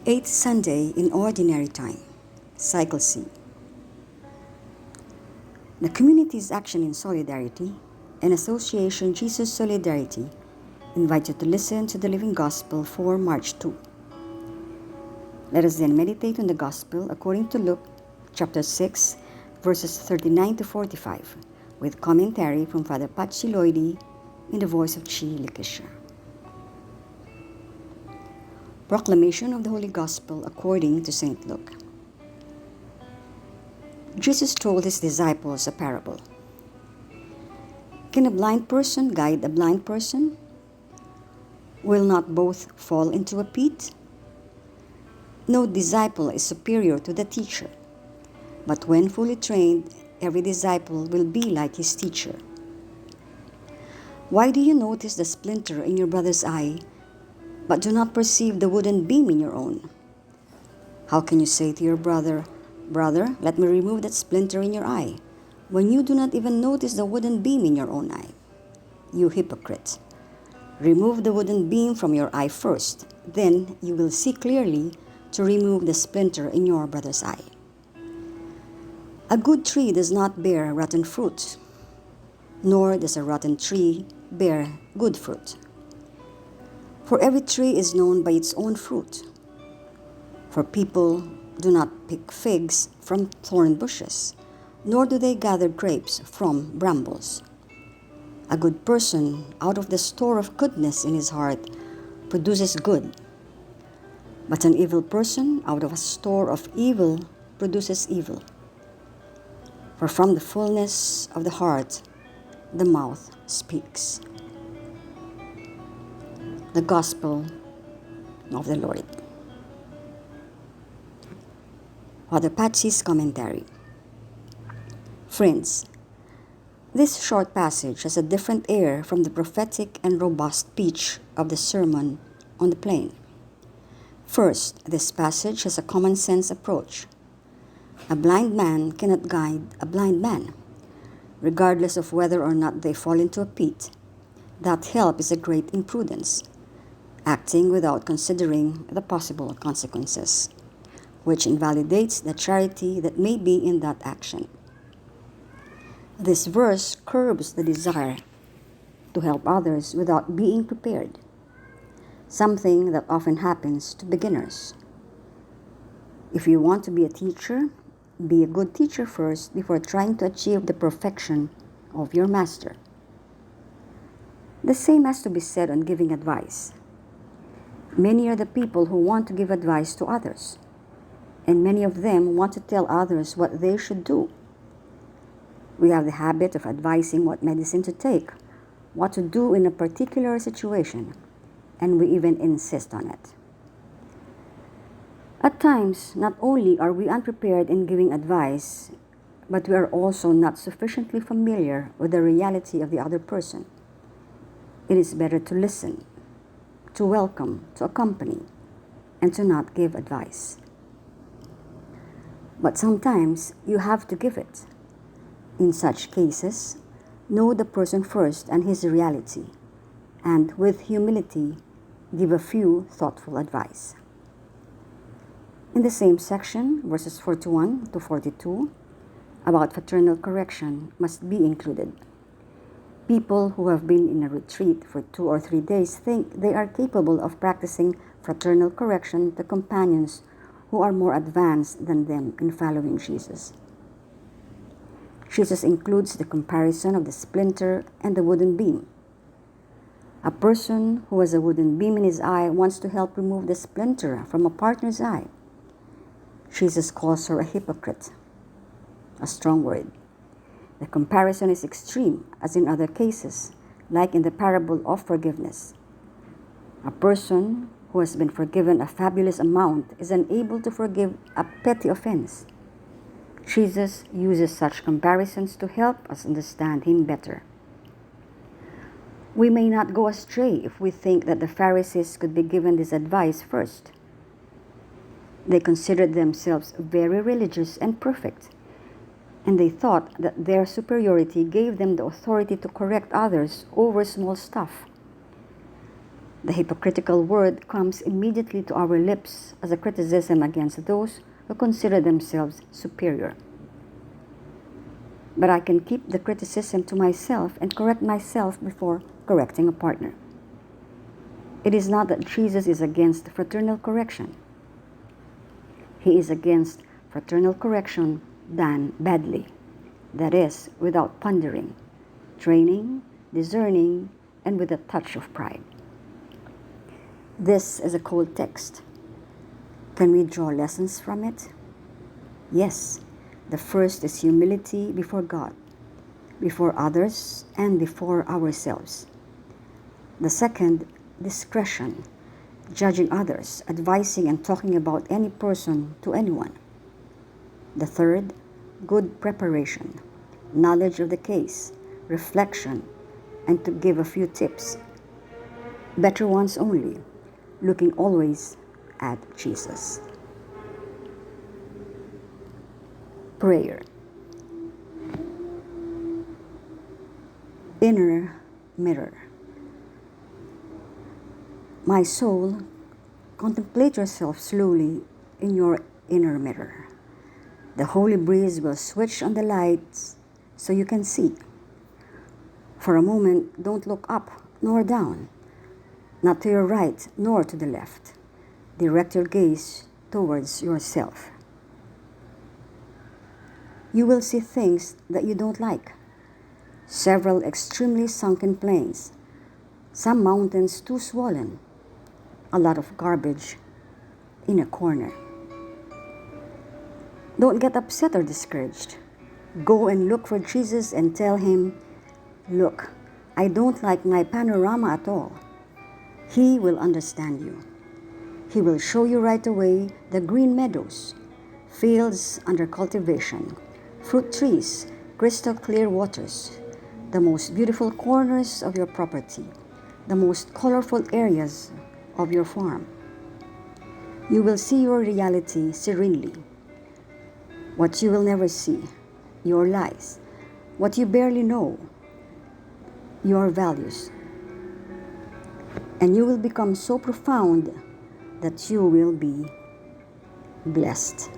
Eighth Sunday in Ordinary Time, Cycle C. The community's action in solidarity and Association Jesus Solidarity invite you to listen to the Living Gospel for March 2. Let us then meditate on the Gospel according to Luke chapter 6, verses 39 to 45, with commentary from Father PatxiLoidi in the voice of Chi Liquicia. Proclamation of the Holy Gospel according to St. Luke. Jesus told his disciples a parable. Can a blind person guide a blind person? Will not both fall into a pit? No disciple is superior to the teacher, but when fully trained, every disciple will be like his teacher. Why do you notice the splinter in your brother's eye, but do not perceive the wooden beam in your own? How can you say to your brother, "Brother, let me remove that splinter in your eye," when you do not even notice the wooden beam in your own eye? You hypocrite! Remove the wooden beam from your eye first, then you will see clearly to remove the splinter in your brother's eye. A good tree does not bear rotten fruit, nor does a rotten tree bear good fruit. For every tree is known by its own fruit. For people do not pick figs from thorn bushes, nor do they gather grapes from brambles. A good person out of the store of goodness in his heart produces good, but an evil person out of a store of evil produces evil. For from the fullness of the heart, the mouth speaks. The Gospel of the Lord. Father Patxi's commentary. Friends, this short passage has a different air from the prophetic and robust speech of the Sermon on the Plain. First, this passage has a common sense approach. A blind man cannot guide a blind man, regardless of whether or not they fall into a pit. That help is a great imprudence, acting without considering the possible consequences, which invalidates the charity that may be in that action. This verse curbs the desire to help others without being prepared, something that often happens to beginners. If you want to be a teacher, be a good teacher first before trying to achieve the perfection of your master. The same has to be said on giving advice. Many are the people who want to give advice to others, and many of them want to tell others what they should do. We have the habit of advising what medicine to take, what to do in a particular situation, and we even insist on it. At times, not only are we unprepared in giving advice, but we are also not sufficiently familiar with the reality of the other person. It is better to listen, to welcome, to accompany, and to not give advice. But sometimes you have to give it. In such cases, know the person first and his reality, and with humility, give a few thoughtful advice. In the same section, verses 41 to 42, about fraternal correction must be included. People who have been in a retreat for 2 or 3 days think they are capable of practicing fraternal correction to companions who are more advanced than them in following Jesus. Jesus includes the comparison of the splinter and the wooden beam. A person who has a wooden beam in his eye wants to help remove the splinter from a partner's eye. Jesus calls her a hypocrite, a strong word. The comparison is extreme, as in other cases, like in the parable of forgiveness. A person who has been forgiven a fabulous amount is unable to forgive a petty offense. Jesus uses such comparisons to help us understand him better. We may not go astray if we think that the Pharisees could be given this advice first. They considered themselves very religious and perfect, and they thought that their superiority gave them the authority to correct others over small stuff. The hypocritical word comes immediately to our lips as a criticism against those who consider themselves superior. But I can keep the criticism to myself and correct myself before correcting a partner. It is not that Jesus is against fraternal correction. He is against fraternal correction done badly, that is, without pondering, training, discerning, and with a touch of pride. This is a cold text. Can we draw lessons from it? Yes. The first is humility before God, before others, and before ourselves. The second, discretion, judging others, advising and talking about any person to anyone. The third, good preparation, knowledge of the case, reflection, and to give a few tips. Better ones only, looking always at Jesus. Prayer. Inner mirror. My soul, contemplate yourself slowly in your inner mirror. The holy breeze will switch on the lights so you can see. For a moment, don't look up nor down, not to your right nor to the left. Direct your gaze towards yourself. You will see things that you don't like. Several extremely sunken plains, some mountains too swollen, a lot of garbage in a corner. Don't get upset or discouraged. Go and look for Jesus and tell him, "Look, I don't like my panorama at all." He will understand you. He will show you right away the green meadows, fields under cultivation, fruit trees, crystal clear waters, the most beautiful corners of your property, the most colorful areas of your farm. You will see your reality serenely. What you will never see, your lies, what you barely know, your values. And you will become so profound that you will be blessed.